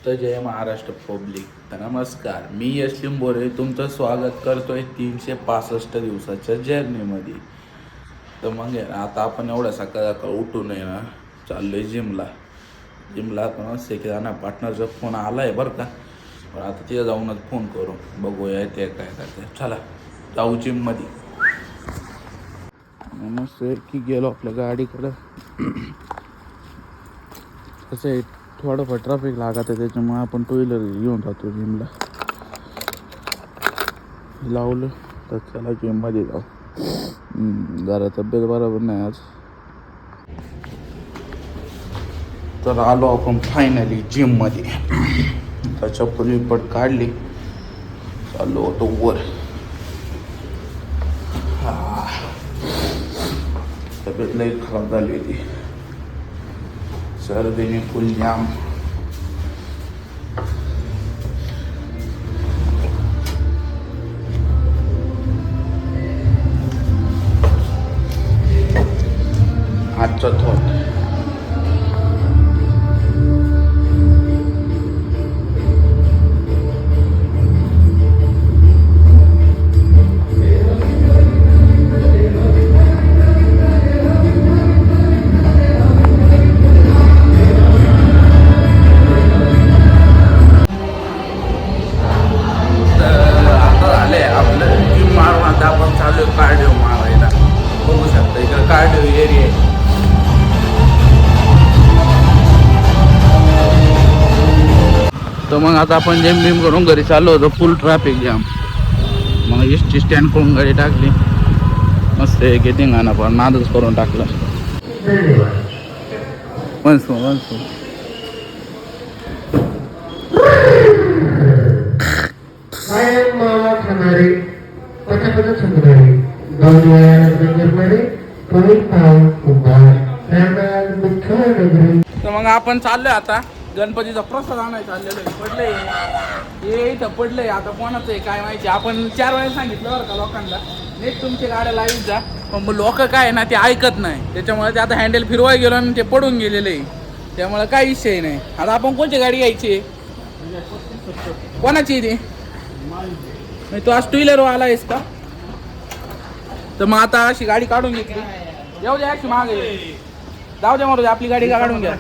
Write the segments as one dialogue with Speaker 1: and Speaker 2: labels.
Speaker 1: तर जय महाराष्ट्र पब्लिक. तर नमस्कार, मी यश लिंबोरे तुमचं स्वागत करतोय 365 दिवसाच्या जर्नीमध्ये. तर मग आता आपण एवढ्या सकाळ उठून आहे ना चाललोय जिमला पण किराणा पार्टनरचा फोन आला आहे बरं का. पण आता तिथे जाऊनच फोन करू, बघूया ते काय करते. चला जाऊ जिममध्ये. मस्त की गेलो आपल्या गाडीकडं. कसं आहे थोडंफार ट्रॅफिक लागत आहे त्याच्यामुळे आपण टू व्हीलर घेऊन जातो जिमला. लावलं तर चला जिममध्ये जाऊ. जरा तब्येत बरोबर नाही आज. तर आलो आपण फायनली जिममध्ये. त्याच्या पूर्वी पट काढली, चाललो होतो वर. तब्येत लई खराब झाली होती, सर्दीने फुल जाम. आजचा थॉट कार्डिओ मारायला. बघू शकता इकडे कार्डिओ एरिया आहे. तर मग आता आपण जिम करून घरी चाललो होतो. फुल ट्रॅफिक जाम. मग एस टी स्टँड करून गाडी टाकली. मस्त एक धिंगाणा पण नादच करून टाकला. मनसू तर मग आपण चाललोय आता गणपतीचा प्रसाद आणायला चाललेलो आहे. पडलंय हे इथं पडलंय. आता कोणाचं आहे काय माहिती. आपण 4 वेळा सांगितलं बरं का लोकांना नेट तुमच्या गाड्या लावीत जा, पण लोक काय आहे ना ते ऐकत नाही. त्याच्यामुळे ते आता हँडल फिरवाय गेलो आणि ते पडून गेलेलं आहे. त्यामुळे काही विषय नाही. आता आपण कोणती गाडी घ्यायची, कोणाची ती तू आज टू व्हीलर आला आहेस का? तर मग आता अशी गाडी काढून घेतली. येऊ द्या अशी मागे जाऊ द्या मारू द्या, आपली गाडी काढून घ्या.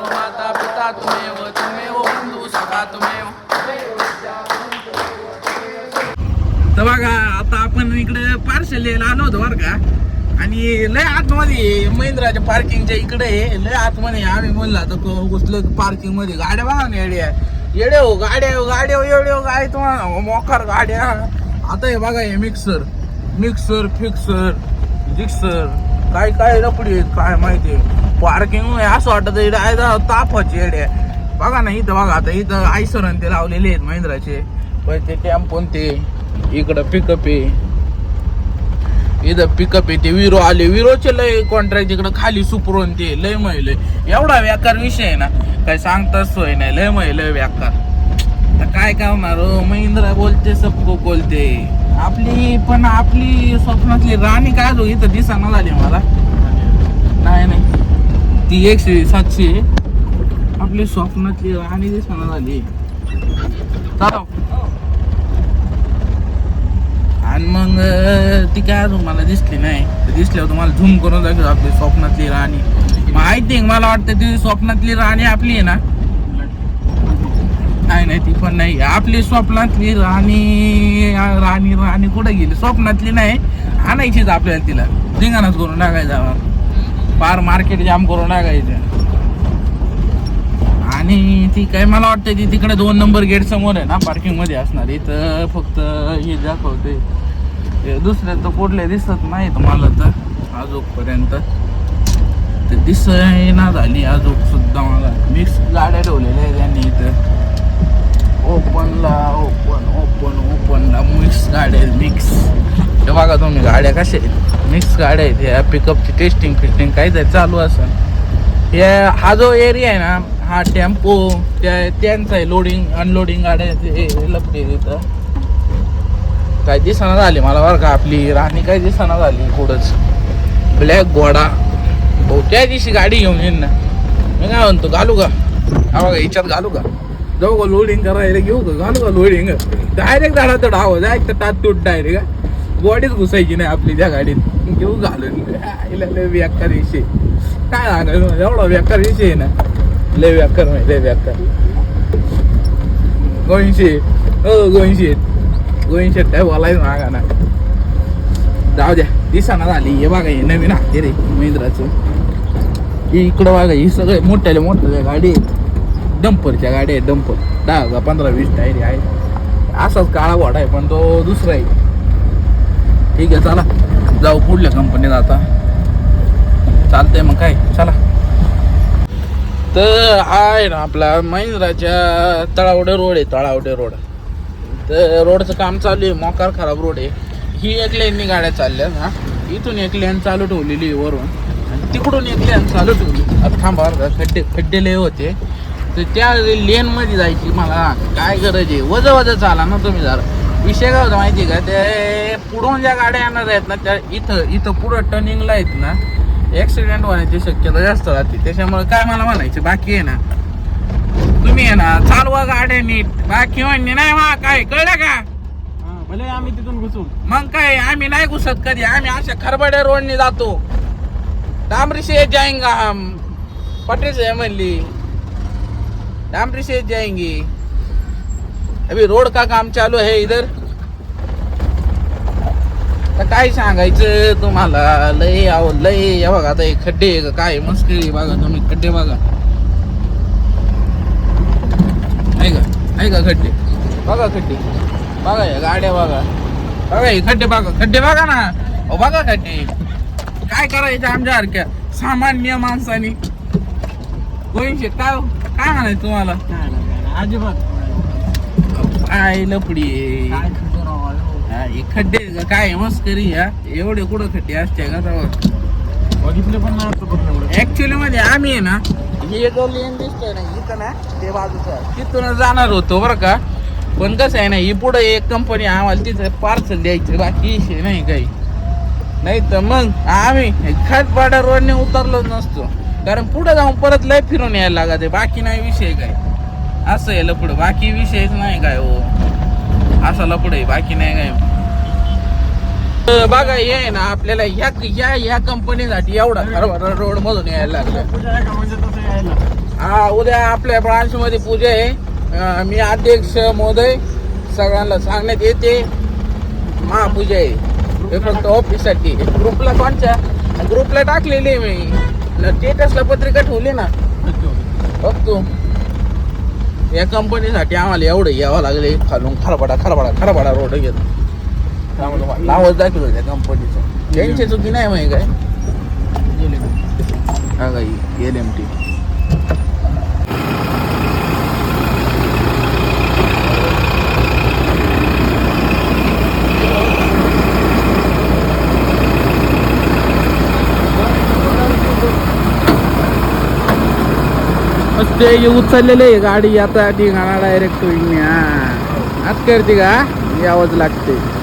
Speaker 1: माता पिता तुम्हेव बंधू सखा तुम्हेव. तर बघा आता आपण इकडे पार्सल यायला आलो होतो बरं का. आणि लय आतमध्ये महिंद्राच्या पार्किंगच्या इकडे लय आतमध्ये आम्ही म्हणलं आता घुसलं पार्किंग मध्ये. गाड्या बघा ना येडे हो गाड्या येडे हो काय तुम्हाला मोकार गाड्या. आता हे बघा हे मिक्सर फिक्सर जिक्सर काय लपडी काय माहिती. पार्किंग असं वाटत इकडे तापाचे येडे. बघा ना इथं बघा आता इथं आयसर ते लावलेले आहेत महिंद्राचे. पण ते टेम्पो ते इकडं पिकअप आहे. इथं पिकअप आहे. ते विरो आले, विरोचे लय कॉन्ट्रॅक्ट इकडं खाली सुपरून ते लय महिले. एवढा व्याकार विषय आहे ना काय सांगताच सोय नाही. लय व्याकार. तर काय करणार हो, महिंद्रा बोलते सबको बोलते. आपली स्वप्नातली राणी काय जो इथं दिसाना झाली मला. नाही ती 100-700 आपली स्वप्नातली राणी दिसाना झाली. चालव. आणि मग ती काय अजून मला दिसली नाही. दिसल्यावर तुम्हाला झूम करून दाखवतो आपली स्वप्नातली राणी. मग आय थिंक मला वाटतं ती स्वप्नातली राणी आपली आहे ना. नाही ती पण नाही. आपली स्वप्नातली राणी कुठे गेली. स्वप्नातली नाही, आणायचीच आपल्याला. तिला धिंगाणाच करून टाकायचा, पार मार्केट जाम करून टाकायचं. आणि ती काय मला वाटतं ती तिकडे 2 नंबर गेट समोर आहे ना पार्किंग मध्ये असणार. इथं फक्त हे दाखवते, दुसऱ्या तर कुठले दिसत नाही तुम्हाला. तर आजोपर्यंत ते दिसना झाली आजोग सुद्धा मला. मिक्स गाड्या ठेवलेल्या आहेत त्यांनी इथं. ओपनला मिक्स गाड्या आहेत. मिक्स हे बघा तुम्ही गाड्या कशा आहेत. मिक्स गाड्या आहेत. ह्या पिकअपची टेस्टिंग काहीतरी चालू असेल. हा जो एरिया आहे ना हा टेम्पो त्यांचं आहे. लोडिंग अनलोडिंग गाड्या लपते तिथं. काय दिसना झाली मला बरं का आपली राणी. काय दिसना झाली पुढंच. ब्लॅक घोडा भाऊ त्या दिवशी गाडी घेऊन येईन ना. मी काय म्हणतो घालू का हा बघा याच्यात घालू का जाऊ का लोडिंग करायला घेऊ का घालू का लोडिंग डायरेक्ट झाडा तर आवाज आहे तर तात तूट डायरेक्ट बॉडीच घुसायची नाही आपली त्या गाडीत घेऊ घालून लय बेकार विषय काय सांगायचं एवढा बेकार विषय आहे ना लय बेकार लय बेकार गोईंशे काय बोलायचं मागा ना जाऊ द्या दिसाना झाली हे बघा हे नवीन हाते रे महिंद्राचं इकडं बघा ही सगळे मोठ्याल्या मोठ्या गाडी आहेत डंपरच्या गाड्या आहेत डंपर 10 15 20 टायरी आहे असाच काळा घोडा आहे पण तो दुसरा आहे ठीक आहे चला जाऊ पुढल्या कंपनीत आता चालतंय मग काय चला तर आहे ना आपला महिंद्राच्या तळावडे रोड आहे तळावडे रोड तर रोडचं काम चालू आहे मोकार खराब रोड आहे ही एक लेननी गाड्या चालल्या ना इथून एक लेन चालू ठेवलेली वरून आणि तिकडून एक लेन चालू ठेवली आता थांबा खड्डे लय होते तर त्या लेनमध्ये जायची मला काय गरज आहे वजा चाला ना तुम्ही जरा विषय काय होता माहिती आहे का ते पुढून ज्या गाड्या येणार आहेत ना त्या इथं पुढं टर्निंगला आहेत ना ॲक्सिडेंट होण्याची शक्यता जास्त राहते त्याच्यामुळे काय मला म्हणायचं बाकी आहे ना तुम्ही आहे ना चालवा गाड्या नीट बाकी म्हणणे नाही मा काय कळलं का
Speaker 2: भले आम्ही तिथून घुसू
Speaker 1: मग काय आम्ही नाही घुसत कधी आम्ही अशा खरबड्या रोडने जातो डामरी से जाएंगा हम पटेल से म्हणली डामरी से जाएंगे अभी रोड का काम चालू है इधर तर काय सांगायचं तुम्हाला लय लय बघा आता खड्डे काय मस्करी बघा तुम्ही खड्डे बघा ऐका खड्डे बघा बघा या गाड्या बघा हे खड्डे बघा ना बघा खड्डे काय करायचं आमच्यासारख्या सामान्य माणसानी गोईंशे काय म्हणायचं तुम्हाला
Speaker 2: अजिबात
Speaker 1: काय लपडी खड्डे काय मस्करी या एवढे कुठं खड्डे असते का
Speaker 2: बघितले पण नाही
Speaker 1: ऍक्च्युअली मध्ये आम्ही आहे ना हे जो लेन दिसतोय ना इथं ना ते बाजूचं तिथून जाणार होतो बरं का पण कसं आहे ना ही पुढे एक कंपनी आम्हाला तिथं पार्सल द्यायचं बाकी विषय नाही काही नाही तर मग आम्ही खटपाडा रोडने उतरलो नसतो कारण पुढे जाऊन परत लय फिरून यायला लागत आहे बाकी नाही विषय काय असं आहे लपड बाकी विषयच नाही काय हो असा लपड आहे बाकी नाही काय बघा हे आहे ना आपल्याला ह्या कंपनीसाठी एवढा रोड मधून यायला लागलं हा उद्या आपल्या ब्रांच मध्ये पूजा आहे मी अध्यक्ष महोदय सगळ्यांना सांगण्यात येते महापूजा आहे हे फक्त ऑफिससाठी ग्रुपला कोणच्या ग्रुपला टाकलेली आहे मी स्टेटसला पत्रिका ठेवली ना बघतो या कंपनीसाठी आम्हाला एवढं यावं लागले खालून खरबडा रोड घेत नावच दाखवलं त्या कंपनीचं त्यांची चुकी नाही माहिती काय हा काही LMT ते उचललेले गाडी आता ठिकाणा डायरेक्ट आज करते का यावंच लागते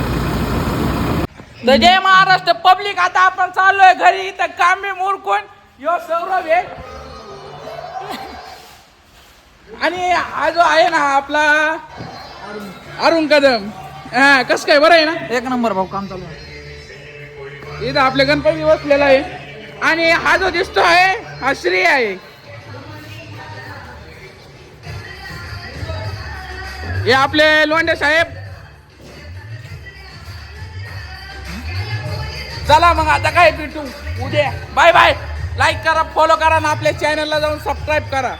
Speaker 1: तर जय महाराष्ट्र पब्लिक आता आपण चाललोय घरी तर कांबे मुरकून यो सौरभ आहे आणि हा जो आहे ना आपला अरुण कदम हा कस काय बरं आहे ना
Speaker 2: एक नंबर भाऊ काम चालू आहे
Speaker 1: इथं आपले गणपती बसलेला आहे आणि हा जो दिसतो आहे हा श्री आहे हे आपले लोंढे साहेब चला मग आता काय भेटू उद्या बाय बाय लाईक करा फॉलो करा आणि आपल्या चॅनलला जाऊन सबस्क्राईब करा